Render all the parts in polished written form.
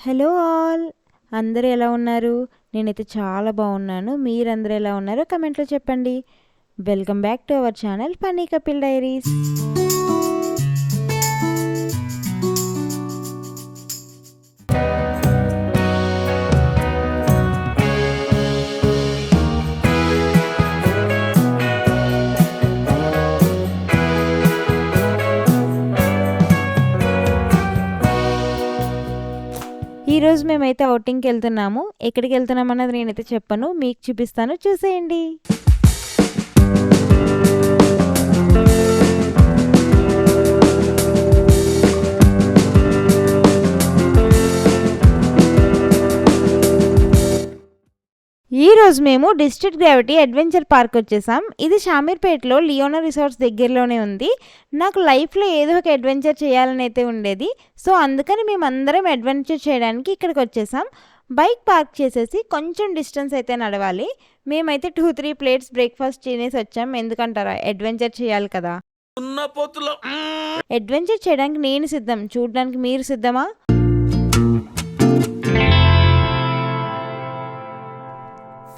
Hello all! అందరూ ఎలా ఉన్నారు? నేనైతే చాలా బాగున్నాను. మీరందరూ ఎలా ఉన్నారో కామెంట్‌లో చెప్పండి. Welcome back to our channel funny Kapil diaries. ఈరోజు మేమైతే ఔటింగ్‌కి వెళ్తున్నాము. ఎక్కడికి వెళ్తున్నాం అన్నది నేనైతే చెప్పను. మీకు చూపిస్తాను, చూసేయండి. ఈరోజు మేము డిస్ట్రిక్ట్ గ్రావిటీ అడ్వెంచర్ పార్క్ వచ్చేసాం. ఇది షామీర్పేటలో లియోనా రిసార్ట్స్ దగ్గరలోనే ఉంది. నాకు లైఫ్లో ఏదో ఒక అడ్వెంచర్ చేయాలని అయితే ఉండేది. సో అందుకని మేమందరం అడ్వెంచర్ చేయడానికి ఇక్కడికి వచ్చేసాం. బైక్ పార్క్ చేసేసి కొంచెం డిస్టెన్స్ అయితే నడవాలి. మేమైతే 2-3 ప్లేట్స్ బ్రేక్ఫాస్ట్ తినేసి వచ్చాం. ఎందుకంటారా, అడ్వెంచర్ చేయాలి కదా. అడ్వెంచర్ చేయడానికి నేను సిద్ధం, చూడడానికి మీరు సిద్ధమా?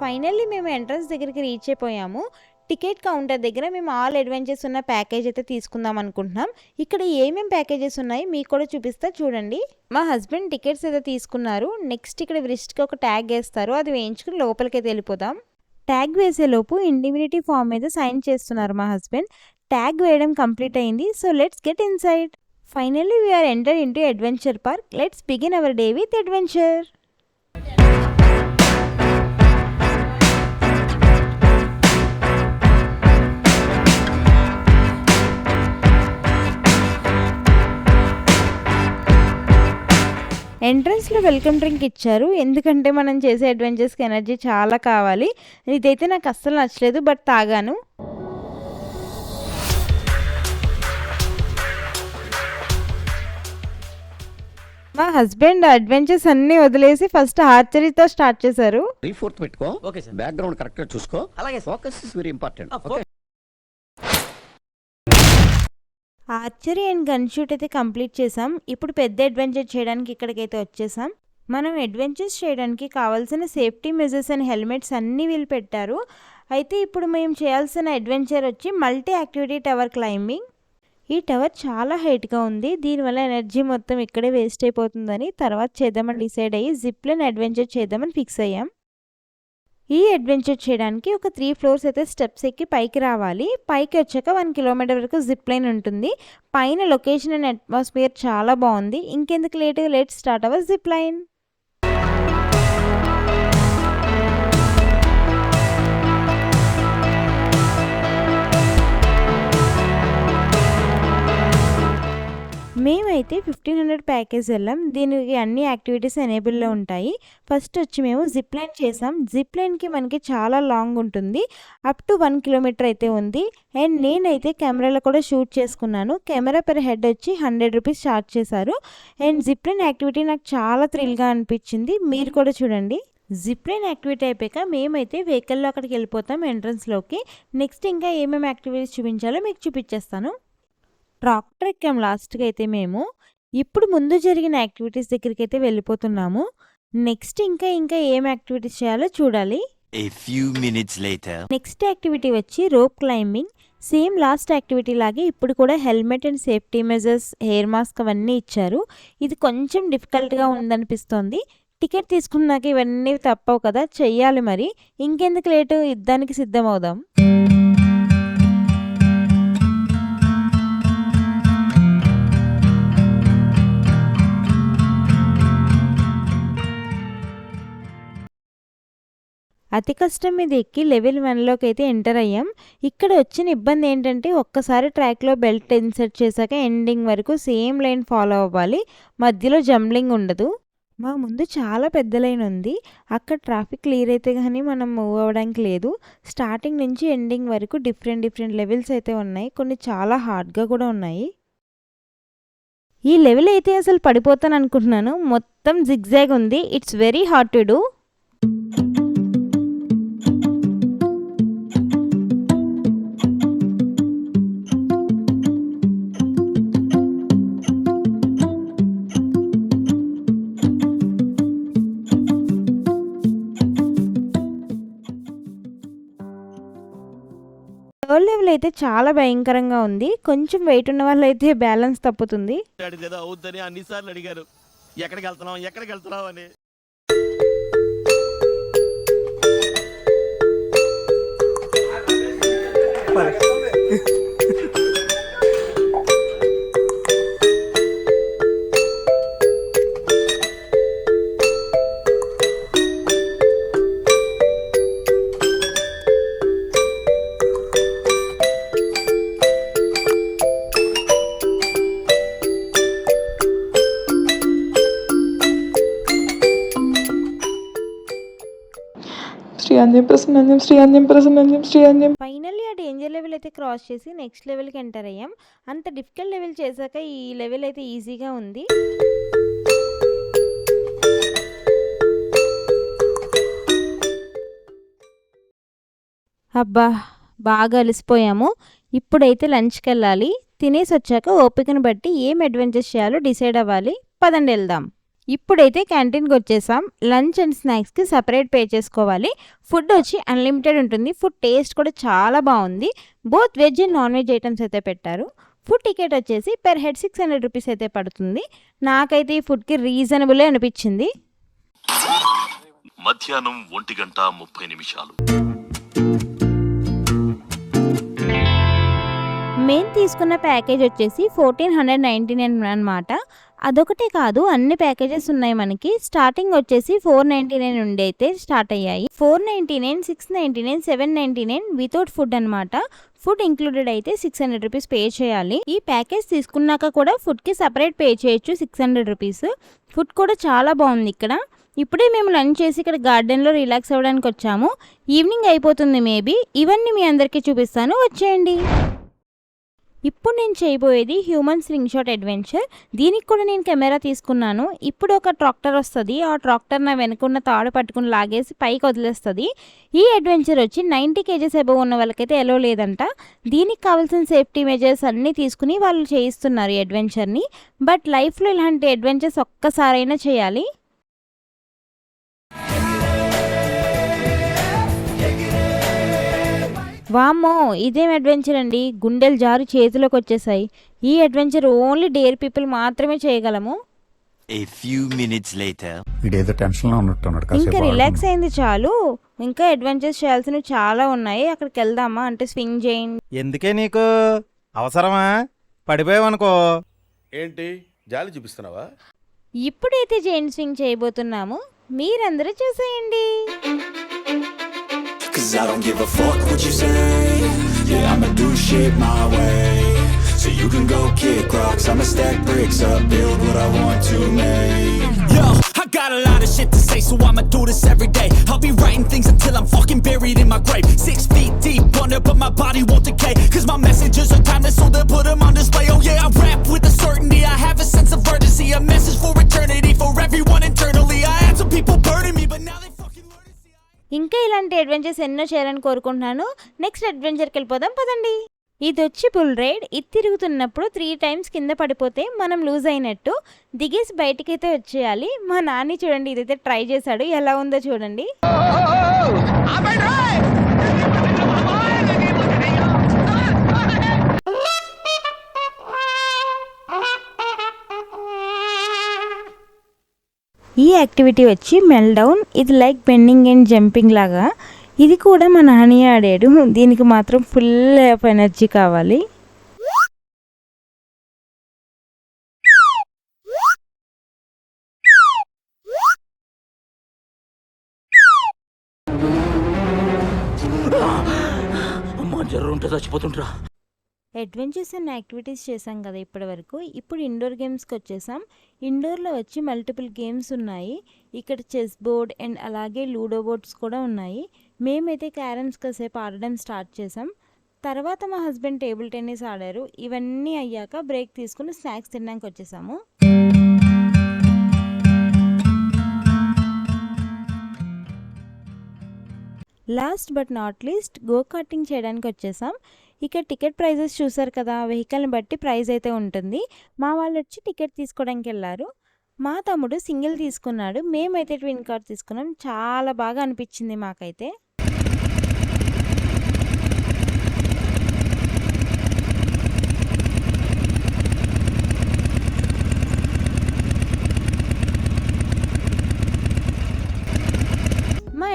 ఫైనల్లీ మేము ఎంట్రన్స్ దగ్గరికి రీచ్ అయిపోయాము. టికెట్ కౌంటర్ దగ్గర మేము ఆల్ అడ్వెంచర్స్ ఉన్న ప్యాకేజ్ అయితే తీసుకుందాం అనుకుంటున్నాం. ఇక్కడ ఏమేమి ప్యాకేజెస్ ఉన్నాయి మీకు కూడా చూపిస్తా, చూడండి. మా హస్బెండ్ టికెట్స్ అయితే తీసుకున్నారు. నెక్స్ట్ ఇక్కడ రిస్ట్కి ఒక ట్యాగ్ వేస్తారు, అది వేయించుకుని లోపలికైతే వెళ్ళిపోదాం. ట్యాగ్ వేసేలోపు ఇండివినిటీ ఫామ్ మీద సైన్ చేస్తున్నారు మా హస్బెండ్. ట్యాగ్ వేయడం కంప్లీట్ అయింది. So let's get inside. Finally we are enter into adventure park. Let's begin our day with adventure. ఎంట్రన్స్లో వెల్కమ్ డ్రింక్ ఇచ్చారు. ఎందుకంటే మనం చేసే అడ్వెంచర్స్కి ఎనర్జీ చాలా కావాలి. ఇదైతే నాకు అస్సలు నచ్చలేదు, బట్ తాగాను. మా హస్బెండ్ అడ్వెంచర్స్ అన్నీ వదిలేసి ఫస్ట్ ఆర్చరీతో స్టార్ట్ చేశారు. బ్యాక్గ్రౌండ్ కరెక్ట్ గా చూసుకో. అలాగే focus is very important. Archery and gun shoot అయితే కంప్లీట్ చేసాం. ఇప్పుడు పెద్ద అడ్వెంచర్ చేయడానికి ఇక్కడికైతే వచ్చేసాం. మనం అడ్వెంచర్స్ చేయడానికి కావాల్సిన సేఫ్టీ మెజర్స్ అండ్ హెల్మెట్స్ అన్నీ వీళ్ళు పెట్టారు. అయితే ఇప్పుడు మేము చేయాల్సిన అడ్వెంచర్ వచ్చి మల్టీ యాక్టివిటీ టవర్ క్లైంబింగ్. ఈ టవర్ చాలా హైట్గా ఉంది. దీనివల్ల ఎనర్జీ మొత్తం ఇక్కడే వేస్ట్ అయిపోతుందని తర్వాత చేద్దామని డిసైడ్ అయ్యి జిప్లైన్ అడ్వెంచర్ చేద్దామని ఫిక్స్ అయ్యాం. ఈ అడ్వెంచర్ చేయడానికి ఒక 3 ఫ్లోర్స్ అయితే స్టెప్స్ ఎక్కి పైకి రావాలి. పైకి వచ్చాక 1 కిలోమీటర్ వరకు జిప్ లైన్ ఉంటుంది. పైన లొకేషన్ అండ్ అట్మాస్ఫియర్ చాలా బాగుంది. ఇంకెందుకు late, let's start our zip line. మేమైతే 1500 ప్యాకేజ్ వెళ్ళాం. దీనికి అన్ని యాక్టివిటీస్ ఎనేబుల్లో ఉంటాయి. ఫస్ట్ వచ్చి మేము జిప్ లైన్ చేసాం. జిప్ లైన్కి మనకి చాలా లాంగ్ ఉంటుంది, అప్ టు 1 కిలోమీటర్ అయితే ఉంది. అండ్ నేనైతే కెమెరాలో కూడా షూట్ చేసుకున్నాను. కెమెరా పర్ హెడ్ వచ్చి 100 రూపీస్ ఛార్జ్ చేశారు. అండ్ జిప్ లైన్ యాక్టివిటీ నాకు చాలా థ్రిల్గా అనిపించింది. మీరు కూడా చూడండి. జిప్ లైన్ యాక్టివిటీ అయిపోయాక మేమైతే వెహికల్లో అక్కడికి వెళ్ళిపోతాం ఎంట్రన్స్లోకి. నెక్స్ట్ ఇంకా ఏమేమి యాక్టివిటీస్ చూపించాలో మీకు చూపించేస్తాను. ట్రాక్టర్ ఎక్కాం లాస్ట్గా అయితే మేము. ఇప్పుడు ముందు జరిగిన యాక్టివిటీస్ దగ్గరికి అయితే వెళ్ళిపోతున్నాము. నెక్స్ట్ ఇంకా ఏం యాక్టివిటీస్ చేయాలో చూడాలి. నెక్స్ట్ యాక్టివిటీ వచ్చి rope climbing. Same last activity లాగే ఇప్పుడు కూడా helmet and safety measures, hair mask అవన్నీ ఇచ్చారు. ఇది కొంచెం డిఫికల్ట్గా ఉందనిపిస్తోంది. టికెట్ తీసుకున్నాక ఇవన్నీ తప్పవు కదా, చెయ్యాలి మరి. ఇంకెందుకు లేటు, యుద్ధానికి సిద్ధమవుదాం. అతి కష్టం మీద ఎక్కి లెవెల్ 1లోకి అయితే ఎంటర్ అయ్యాం. ఇక్కడ వచ్చిన ఇబ్బంది ఏంటంటే ఒక్కసారి ట్రాక్లో బెల్ట్ ఇన్సర్ట్ చేశాక ఎండింగ్ వరకు సేమ్ లైన్ ఫాలో అవ్వాలి. మధ్యలో జంబ్లింగ్ ఉండదు. మా ముందు చాలా పెద్ద లైన్ ఉంది. అక్కడ ట్రాఫిక్ క్లియర్ అయితే కానీ మనం మూవ్ అవ్వడానికి లేదు. స్టార్టింగ్ నుంచి ఎండింగ్ వరకు డిఫరెంట్ లెవెల్స్ అయితే ఉన్నాయి. కొన్ని చాలా హార్డ్గా కూడా ఉన్నాయి. ఈ లెవెల్ అయితే అసలు పడిపోతాను అనుకుంటున్నాను. మొత్తం జిగ్జాగ్ ఉంది. It's very hard to do. Third level అయితే చాలా భయంకరంగా ఉంది. కొంచెం వెయిట్ ఉన్న వాళ్ళైతే బ్యాలెన్స్ తప్పుతుంది. ఏదో అవుద్దని అన్నిసార్లు అడిగారు, ఎక్కడికి వెళ్తున్నావు అని. ఫైనల్లీ ఆ డేంజర్ లెవెల్ అయితే క్రాస్ చేసి నెక్స్ట్ లెవెల్కి ఎంటర్ అయ్యాం. అంత డిఫికల్ట్ లెవెల్ చేశాక ఈ లెవెల్ అయితే ఈజీగా ఉంది. అబ్బా బాగా అలసిపోయాము. ఇప్పుడైతే లంచ్కి వెళ్ళాలి. తినేసి వచ్చాక ఓపికను బట్టి ఏం అడ్వెంచర్స్ చేయాలో డిసైడ్ అవ్వాలి. పదండి వెళ్దాం. ఇప్పుడైతే క్యాంటీన్కి వచ్చేసాం. లంచ్ అండ్ స్నాక్స్కి సపరేట్ పే చేసుకోవాలి. ఫుడ్ వచ్చి అన్లిమిటెడ్ ఉంటుంది. ఫుడ్ టేస్ట్ కూడా చాలా బాగుంది. Both veg and non veg items అయితే పెట్టారు. ఫుడ్ టికెట్ వచ్చేసి పెర్ హెడ్ 600 రూపీస్ అయితే పడుతుంది. నాకైతే ఈ ఫుడ్కి రీజనబుల్ అనిపించింది. మధ్యాహ్నం 1:30 మేము తీసుకున్న ప్యాకేజ్ వచ్చేసి 1499 అనమాట. అదొకటే కాదు, అన్ని ప్యాకేజెస్ ఉన్నాయి మనకి. స్టార్టింగ్ వచ్చేసి 499 నుండి అయితే స్టార్ట్ అయ్యాయి. 499, 699, 799 వితౌట్ ఫుడ్ అనమాట. ఫుడ్ ఇంక్లూడెడ్ అయితే 600 రూపీస్ పే చేయాలి. ఈ ప్యాకేజ్ తీసుకున్నాక కూడా ఫుడ్కి సపరేట్ పే చేయొచ్చు 600 రూపీస్. ఫుడ్ కూడా చాలా బాగుంది ఇక్కడ. ఇప్పుడే మేము లంచ్ చేసి ఇక్కడ గార్డెన్లో రిలాక్స్ అవ్వడానికి వచ్చాము. ఈవినింగ్ అయిపోతుంది మేబీ. ఇవన్నీ మీ అందరికీ చూపిస్తాను, వచ్చేయండి. ఇప్పుడు నేను చేయబోయేది హ్యూమన్ స్వింగ్ షాట్ అడ్వెంచర్. దీనికి కూడా నేను కెమెరా తీసుకున్నాను. ఇప్పుడు ఒక ట్రాక్టర్ వస్తుంది. ఆ ట్రాక్టర్ నా వెనుకున్న తాడు పట్టుకుని లాగేసి పైకి వదిలేస్తుంది. ఈ అడ్వెంచర్ వచ్చి 90 kgs అబవ్ ఉన్న వాళ్ళకైతే ఎలో లేదంట. దీనికి కావాల్సిన సేఫ్టీ మెజర్స్ అన్నీ తీసుకుని వాళ్ళు చేయిస్తున్నారు ఈ అడ్వెంచర్ని. బట్ లైఫ్లో ఇలాంటి అడ్వెంచర్స్ ఒక్కసారైనా చేయాలి. వామ్మో, ఇదేం అడ్వెంచర్ అండి. గుండెలు జారు చేతిలోకి వచ్చేసాయి. ఈ అడ్వెంచర్ ఓన్లీ డేర్ పీపుల్ మాత్రమే చేయగలము. ఇంకా రిలాక్స్ అయింది చాలు. ఇంకా అడ్వెంచర్స్ చేయాల్సినవి చాలా ఉన్నాయి. అక్కడికి వెళ్దామా అంటే స్వింగ్ చేయండి. ఎందుకే నీకు అవసరమా? పడిపోయావనుకో. ఏంటి జాలి చూపిస్తున్నావా? ఇప్పుడైతే జైంట్ స్వింగ్ చేయబోతున్నాము. మీరందరూ చూసేయండి. Cause I don't give a fuck what you say. Yeah, I'ma do shit my way. So you can go kick rocks, I'ma stack bricks up, build what I want to make. Yo, I got a lot of shit to say, so I'ma do this every day. I'll be writing things until I'm fucking buried in my grave. 6 feet deep under, but my body won't decay. Cause my messages are timeless, so they'll put them on display. Oh yeah, I rap with a certainty, I have a sense of urgency. A message for eternity, for everyone internally. I had some people burning me, but now they fucking learn to see. ఇంకా ఇలాంటి adventures ఎన్నో చేయాలని కోరుకుంటున్నాను. Next అడ్వెంచర్కి వెళ్ళిపోదాం, పదండి. ఇది వచ్చి bull ride. ఇది తిరుగుతున్నప్పుడు 3 times కింద పడిపోతే మనం లూజ్ అయినట్టు. దిగేసి బయటికైతే వచ్చేయాలి. మా నాని చూడండి, ఇదైతే ట్రై చేశాడు. ఎలా ఉందో చూడండి. ఈ యాక్టివిటీ వచ్చి మెల్ డౌన్. ఇది లైక్ బెండింగ్ అండ్ జంపింగ్ లాగా. ఇది కూడా మా నాని ఆడాడు. దీనికి మాత్రం ఫుల్ ఆఫ్ ఎనర్జీ కావాలి. అడ్వెంచర్స్ అండ్ యాక్టివిటీస్ చేసాం కదా ఇప్పటి వరకు. ఇప్పుడు ఇండోర్ గేమ్స్కి వచ్చేసాం. ఇండోర్లో వచ్చి మల్టిపుల్ గేమ్స్ ఉన్నాయి. ఇక్కడ చెస్ బోర్డ్ అండ్ అలాగే లూడో బోర్డ్స్ కూడా ఉన్నాయి. మేమైతే క్యారమ్స్ కాసేపు ఆడడం స్టార్ట్ చేసాం. తర్వాత మా హస్బెండ్ టేబుల్ టెన్నిస్ ఆడారు. ఇవన్నీ అయ్యాక బ్రేక్ తీసుకుని స్నాక్స్ తినడానికి వచ్చేసాము. Last but not least go karting చేయడానికి వచ్చేసాం. ఇక్కడ టికెట్ ప్రైజెస్ చూసారు కదా, వెహికల్ని బట్టి ప్రైస్ అయితే ఉంటుంది. మా వాళ్ళు వచ్చి టికెట్ తీసుకోవడానికి వెళ్ళారు. మా తమ్ముడు సింగిల్ తీసుకున్నాడు. మేమైతే ట్విన్ కార్ తీసుకున్నాం. చాలా బాగా అనిపించింది మాకైతే.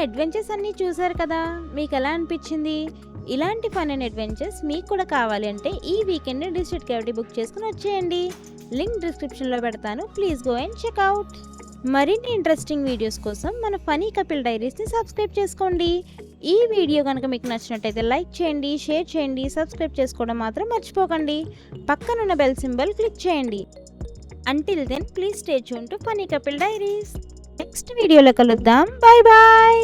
అడ్వెంచర్స్ అన్నీ చూసారు కదా, మీకు ఎలా అనిపించింది? ఇలాంటి ఫన్ అండ్ అడ్వెంచర్స్ మీకు కూడా కావాలి అంటే ఈ వీకెండ్ డిస్ట్రిక్ట్ కేవిటీ బుక్ చేసుకుని వచ్చేయండి. లింక్ డిస్క్రిప్షన్లో పెడతాను, ప్లీజ్ గో అండ్ చెక్అవుట్. మరిన్ని ఇంట్రెస్టింగ్ వీడియోస్ కోసం మన ఫనీ కపిల్ డైరీస్ని సబ్స్క్రైబ్ చేసుకోండి. ఈ వీడియో కనుక మీకు నచ్చినట్టయితే లైక్ చేయండి, షేర్ చేయండి, సబ్స్క్రైబ్ చేసుకోవడం మాత్రం మర్చిపోకండి. పక్కనున్న బెల్ సింబల్ క్లిక్ చేయండి. Until then please stay tune to funny Kapil diaries. Next వీడియోలో కలుద్దాం. Bye bye.